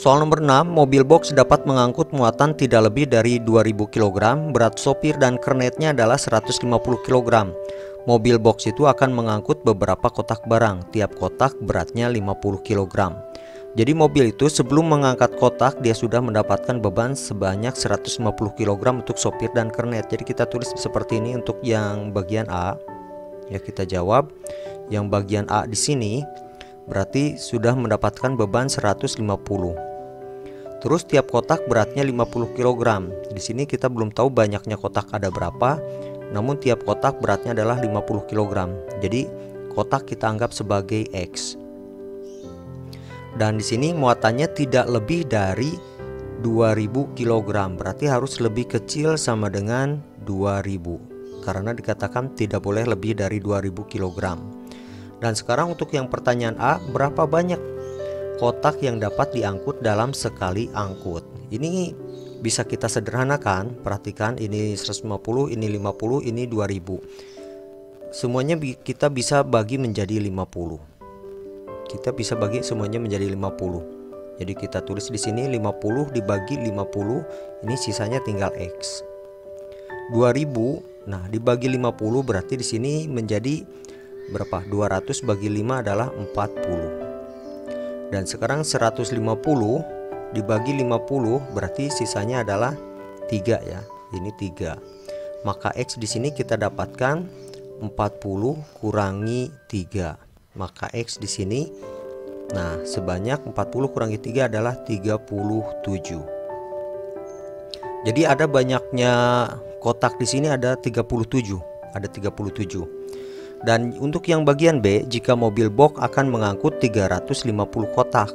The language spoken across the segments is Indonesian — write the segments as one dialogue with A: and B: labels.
A: Soal nomor 6, mobil box dapat mengangkut muatan tidak lebih dari 2000 kg, berat sopir dan kernetnya adalah 150 kg. Mobil box itu akan mengangkut beberapa kotak barang, tiap kotak beratnya 50 kg. Jadi mobil itu sebelum mengangkat kotak dia sudah mendapatkan beban sebanyak 150 kg untuk sopir dan kernet. Jadi kita tulis seperti ini untuk yang bagian A. Ya, kita jawab. Yang bagian A di sini berarti sudah mendapatkan beban 150. Terus tiap kotak beratnya 50 kg. Di sini kita belum tahu banyaknya kotak ada berapa, namun tiap kotak beratnya adalah 50 kg. Jadi kotak kita anggap sebagai X. Dan di sini muatannya tidak lebih dari 2000 kg. Berarti harus lebih kecil sama dengan 2000. Karena dikatakan tidak boleh lebih dari 2000 kg. Dan sekarang untuk yang pertanyaan A, berapa banyak kotak yang dapat diangkut dalam sekali angkut? Ini bisa kita sederhanakan. Perhatikan, ini 150, ini 50, ini 2000. Semuanya kita bisa bagi menjadi 50. Kita bisa bagi semuanya menjadi 50. Jadi kita tulis di sini 50 dibagi 50, ini sisanya tinggal X. 2000, nah dibagi 50 berarti di sini menjadi berapa? 200 bagi 5 adalah 40. Dan sekarang 150 dibagi 50 berarti sisanya adalah 3 ya. Ini 3. Maka X di sini kita dapatkan 40 kurangi 3. Maka X di sini nah sebanyak 40 kurangi 3 adalah 37. Jadi ada banyaknya kotak di sini ada 37. Ada 37. Dan untuk yang bagian B, jika mobil box akan mengangkut 350 kotak.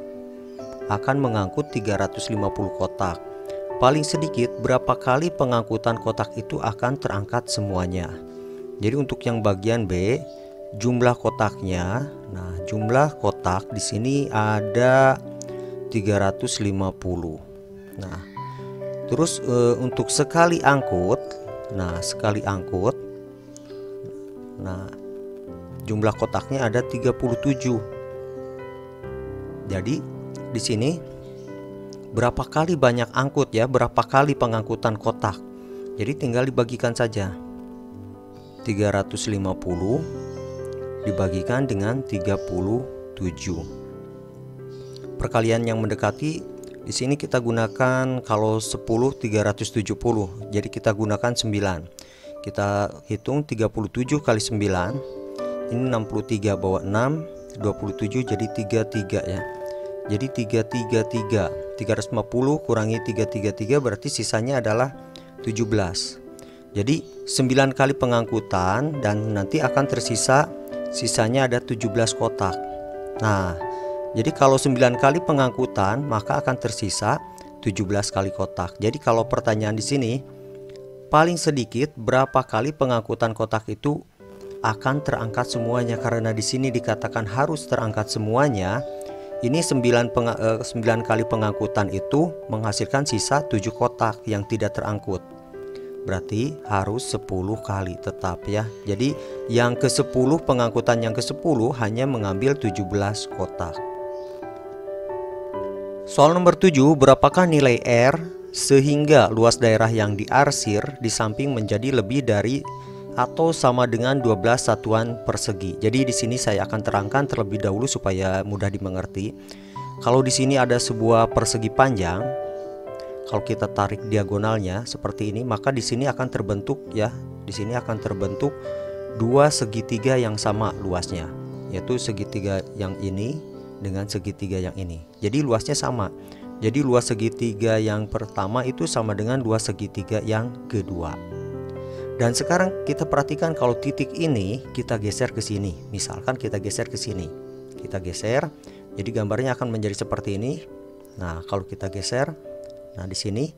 A: Akan mengangkut 350 kotak. Paling sedikit berapa kali pengangkutan kotak itu akan terangkat semuanya. Jadi untuk yang bagian B, jumlah kotaknya, nah jumlah kotak di sini ada 350. Nah, terus untuk sekali angkut, nah sekali angkut, nah jumlah kotaknya ada 37. Jadi di sini berapa kali banyak angkut ya, berapa kali pengangkutan kotak. Jadi tinggal dibagikan saja. 350 dibagikan dengan 37. Perkalian yang mendekati di sini kita gunakan kalau 10 370. Jadi kita gunakan 9. Kita hitung 37 kali 9. Ini 63 bawah 6, 27 jadi 33 ya. Jadi 333. 350 kurangi 333 berarti sisanya adalah 17. Jadi 9 kali pengangkutan dan nanti akan tersisa sisanya ada 17 kotak. Nah, jadi kalau 9 kali pengangkutan maka akan tersisa 17 kali kotak. Jadi kalau pertanyaan di sini paling sedikit berapa kali pengangkutan kotak itu akan terangkat semuanya, karena di sini dikatakan harus terangkat semuanya. Ini 9 kali pengangkutan itu menghasilkan sisa 7 kotak yang tidak terangkut. Berarti harus 10 kali tetap ya. Jadi yang ke-10 pengangkutan yang ke-10 hanya mengambil 17 kotak. Soal nomor 7, berapakah nilai R sehingga luas daerah yang diarsir di samping menjadi lebih dari atau sama dengan 12 satuan persegi. Jadi di sini saya akan terangkan terlebih dahulu supaya mudah dimengerti. Kalau di sini ada sebuah persegi panjang, kalau kita tarik diagonalnya seperti ini, maka di sini akan terbentuk ya. Di sini akan terbentuk dua segitiga yang sama luasnya, yaitu segitiga yang ini dengan segitiga yang ini. Jadi luasnya sama. Jadi luas segitiga yang pertama itu sama dengan luas segitiga yang kedua. Dan sekarang kita perhatikan kalau titik ini kita geser ke sini. Misalkan kita geser ke sini. Kita geser. Jadi gambarnya akan menjadi seperti ini. Nah, kalau kita geser, nah di sini,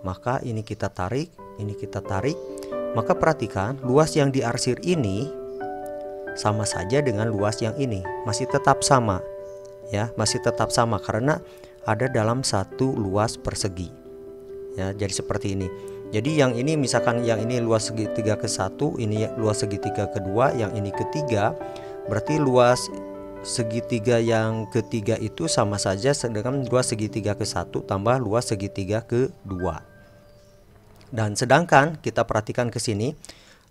A: maka ini kita tarik, ini kita tarik. Maka perhatikan luas yang diarsir ini sama saja dengan luas yang ini. Masih tetap sama. Ya, masih tetap sama karena ada dalam satu luas persegi. Ya, jadi seperti ini. Jadi yang ini misalkan yang ini luas segitiga ke-1, ini luas segitiga kedua, yang ini ketiga, berarti luas segitiga yang ketiga itu sama saja dengan luas segitiga ke-1 tambah luas segitiga ke-2. Dan sedangkan kita perhatikan ke sini,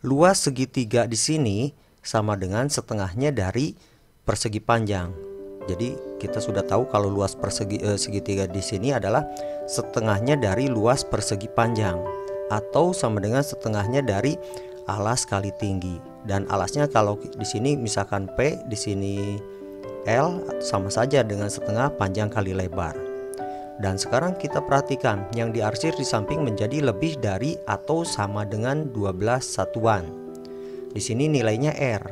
A: luas segitiga di sini sama dengan setengahnya dari persegi panjang. Jadi kita sudah tahu kalau luas segitiga di sini adalah setengahnya dari luas persegi panjang, atau sama dengan setengahnya dari alas kali tinggi. Dan alasnya kalau di sini misalkan P, di sini L, sama saja dengan setengah panjang kali lebar. Dan sekarang kita perhatikan yang diarsir di samping menjadi lebih dari atau sama dengan 12 satuan. Di sini nilainya R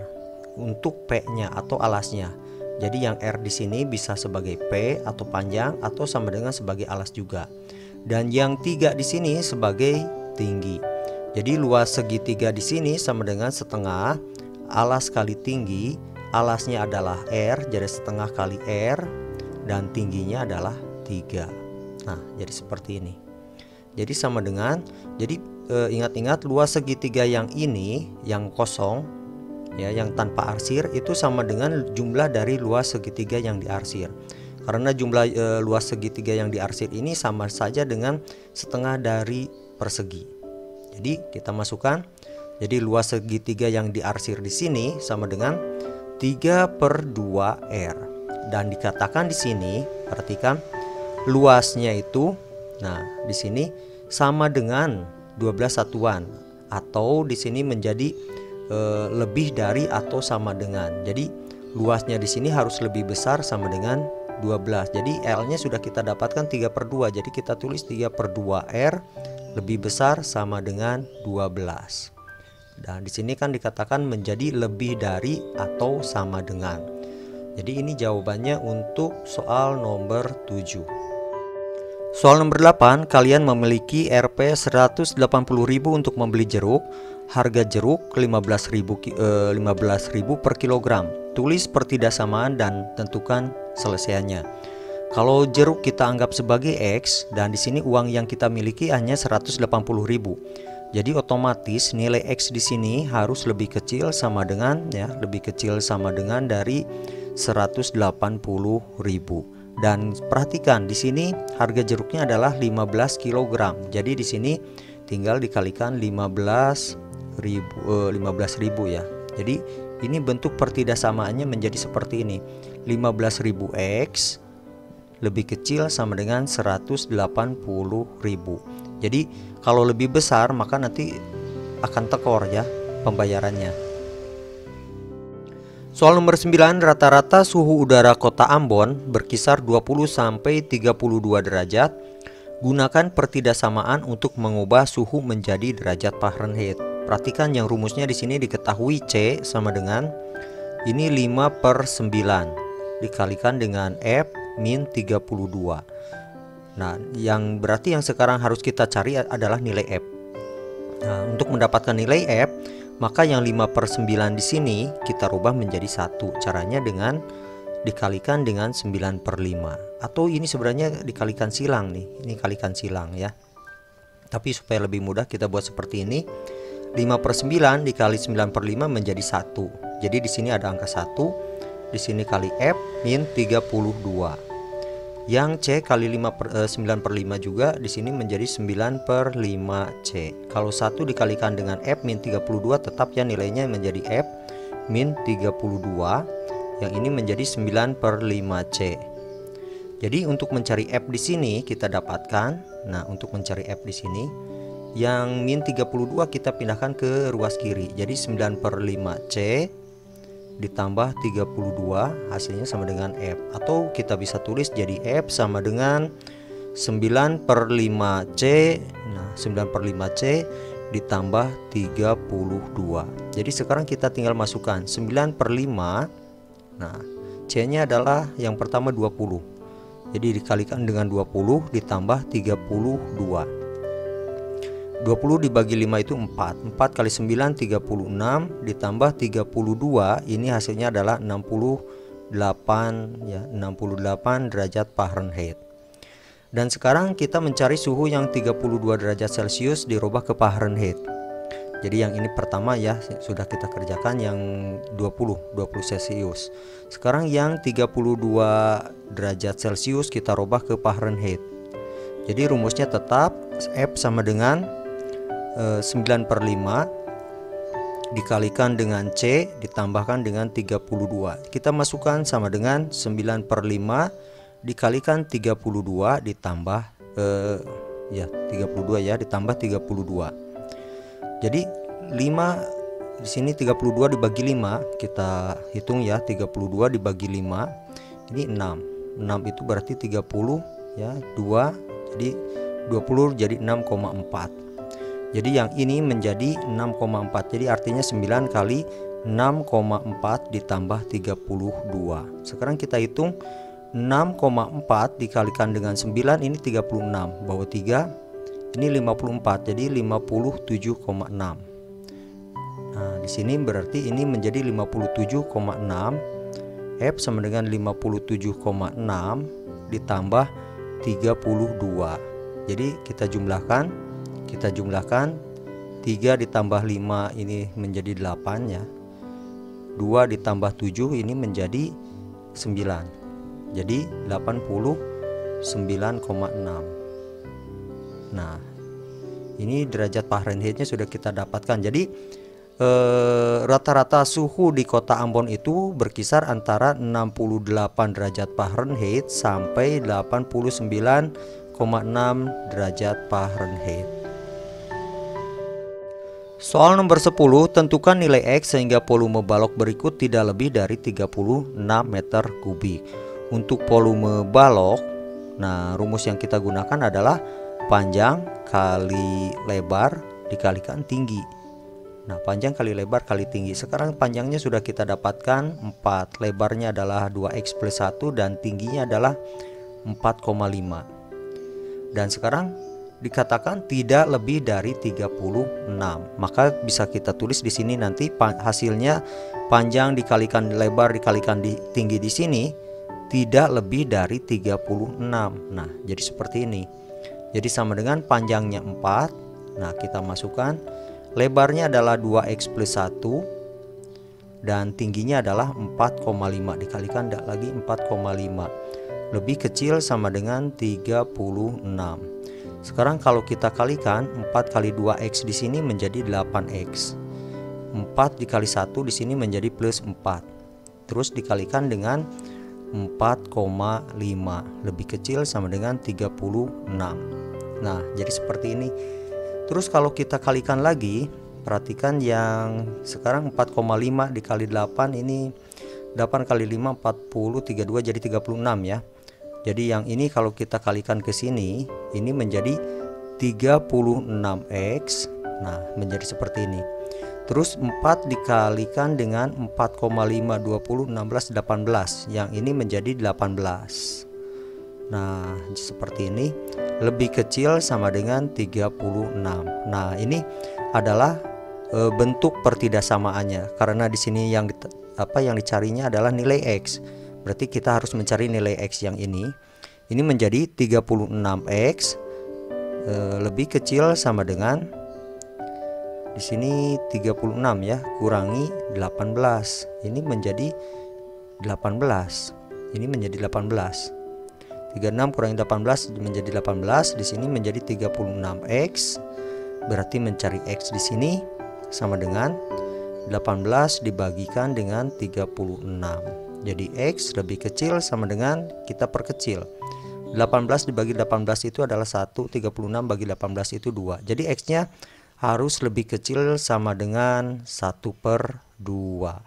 A: untuk P-nya atau alasnya. Jadi yang R di sini bisa sebagai P atau panjang atau sama dengan sebagai alas juga. Dan yang 3 di sini sebagai tinggi. Jadi luas segitiga di sini sama dengan setengah alas kali tinggi. Alasnya adalah R, jadi setengah kali R, dan tingginya adalah 3. Nah, jadi seperti ini. Jadi sama dengan, jadi ingat-ingat luas segitiga yang ini, yang kosong, ya, yang tanpa arsir, itu sama dengan jumlah dari luas segitiga yang diarsir. Karena jumlah luas segitiga yang diarsir ini sama saja dengan setengah dari persegi. Jadi kita masukkan, jadi luas segitiga yang diarsir di sini sama dengan 3/2R. Dan dikatakan di sini, perhatikan luasnya itu, nah di sini sama dengan 12 satuan, atau di sini menjadi lebih dari atau sama dengan. Jadi luasnya di sini harus lebih besar sama dengan 12. Jadi L-nya sudah kita dapatkan 3/2. Jadi kita tulis 3/2R lebih besar sama dengan 12. Dan di sini kan dikatakan menjadi lebih dari atau sama dengan. Jadi ini jawabannya untuk soal nomor 7. Soal nomor 8, kalian memiliki Rp 180.000 untuk membeli jeruk. Harga jeruk 15.000 per kilogram. Tulis pertidaksamaan dan tentukan selesaiannya. Kalau jeruk kita anggap sebagai X, dan di sini uang yang kita miliki hanya 180.000. Jadi otomatis nilai X di sini harus lebih kecil sama dengan, ya, lebih kecil sama dengan dari 180.000. Dan perhatikan di sini harga jeruknya adalah 15 kg. Jadi di sini tinggal dikalikan 15.000 ya. Jadi ini bentuk pertidaksamaannya menjadi seperti ini. 15.000 X lebih kecil sama dengan 180.000. Jadi kalau lebih besar maka nanti akan tekor ya pembayarannya. Soal nomor 9, rata-rata suhu udara kota Ambon berkisar 20 sampai 32 derajat. Gunakan pertidaksamaan untuk mengubah suhu menjadi derajat Fahrenheit. Perhatikan yang rumusnya di sini diketahui C sama dengan ini 5/9 dikalikan dengan F min 32. Nah, yang berarti yang sekarang harus kita cari adalah nilai F. Nah, untuk mendapatkan nilai F, maka yang 5/9 di sini kita rubah menjadi 1. Caranya dengan dikalikan dengan 9/5. Atau ini sebenarnya dikalikan silang nih. Ini kalikan silang ya. Tapi supaya lebih mudah kita buat seperti ini. 5/9 dikali 9/5 menjadi 1. Jadi di sini ada angka 1. Di sini kali F min 32. Yang C kali 9/5 juga di sini menjadi 9/5C. Kalau 1 dikalikan dengan F min 32 tetap ya nilainya menjadi F min 32. Yang ini menjadi 9/5C. Jadi untuk mencari F di sini kita dapatkan. Nah, untuk mencari F di sini yang min 32 kita pindahkan ke ruas kiri. Jadi 9/5C ditambah 32 hasilnya sama dengan F, atau kita bisa tulis jadi F sama dengan 9/5C. Nah, 9/5C ditambah 32. Jadi sekarang kita tinggal masukkan 9/5. Nah, C nya adalah yang pertama 20. Jadi dikalikan dengan 20 ditambah 32. 20 dibagi 5 itu 4. 4 kali 9 36 ditambah 32 ini hasilnya adalah 68 ya, 68 derajat Fahrenheit. Dan sekarang kita mencari suhu yang 32 derajat Celcius dirubah ke Fahrenheit. Jadi yang ini pertama ya sudah kita kerjakan yang 20 Celcius. Sekarang yang 32 derajat Celcius kita rubah ke Fahrenheit. Jadi rumusnya tetap F sama dengan 9/5 dikalikan dengan C ditambahkan dengan 32. Kita masukkan sama dengan 9/5 dikalikan 32 ditambah 32 ya ditambah 32. Jadi 5 di sini 32 dibagi 5 kita hitung ya, 32 dibagi 5 ini 6. 6 itu berarti 30 ya, 2 jadi 20 jadi 6,4. Jadi yang ini menjadi 6,4. Jadi artinya 9 kali 6,4 ditambah 32. Sekarang kita hitung 6,4 dikalikan dengan 9 ini 36, bawah 3 ini 54, jadi 57,6. Nah, di sini berarti ini menjadi 57,6. F sama dengan 57,6 ditambah 32. Jadi kita jumlahkan 3 ditambah 5 ini menjadi 8 ya. 2 ditambah 7 ini menjadi 9. Jadi 89,6. Nah, ini derajat Fahrenheitnya sudah kita dapatkan. Jadi rata-rata suhu di kota Ambon itu berkisar antara 68 derajat Fahrenheit sampai 89,6 derajat Fahrenheit. Soal nomor 10, tentukan nilai X sehingga volume balok berikut tidak lebih dari 36 meter kubik. Untuk volume balok, nah rumus yang kita gunakan adalah panjang kali lebar dikalikan tinggi. Nah, panjang kali lebar kali tinggi. Sekarang panjangnya sudah kita dapatkan 4, lebarnya adalah 2x plus 1 dan tingginya adalah 4,5. Dan sekarang dikatakan tidak lebih dari 36. Maka bisa kita tulis di sini nanti hasilnya panjang dikalikan lebar dikalikan tinggi di sini tidak lebih dari 36. Nah, jadi seperti ini. Jadi sama dengan panjangnya 4. Nah, kita masukkan lebarnya adalah 2x plus 1 dan tingginya adalah 4,5 dikalikan lagi 4,5. Lebih kecil sama dengan 36. Sekarang kalau kita kalikan 4 kali 2x di sini menjadi 8x. 4 dikali 1 di sini menjadi plus 4. Terus dikalikan dengan 4,5 lebih kecil sama dengan 36. Nah, jadi seperti ini. Terus kalau kita kalikan lagi, perhatikan yang sekarang 4,5 dikali 8 ini 8 kali 5 40 32 jadi 36 ya. Jadi yang ini kalau kita kalikan ke sini ini menjadi 36x. Nah, menjadi seperti ini. Terus 4 dikalikan dengan 4,5 20 16 18. Yang ini menjadi 18. Nah, seperti ini. Lebih kecil sama dengan 36. Nah, ini adalah bentuk pertidaksamaannya. Karena di sini yang dicarinya adalah nilai X. Berarti kita harus mencari nilai X yang ini. Ini menjadi 36x lebih kecil sama dengan di sini 36 ya, kurangi 18. Ini menjadi 18. Ini menjadi 18. 36 kurangi 18 menjadi 18. Di sini menjadi 36x. Berarti mencari X di sini sama dengan 18 dibagikan dengan 36. Jadi X lebih kecil sama dengan kita perkecil. 18 dibagi 18 itu adalah 1. 36 bagi 18 itu 2. Jadi X nya harus lebih kecil sama dengan 1/2.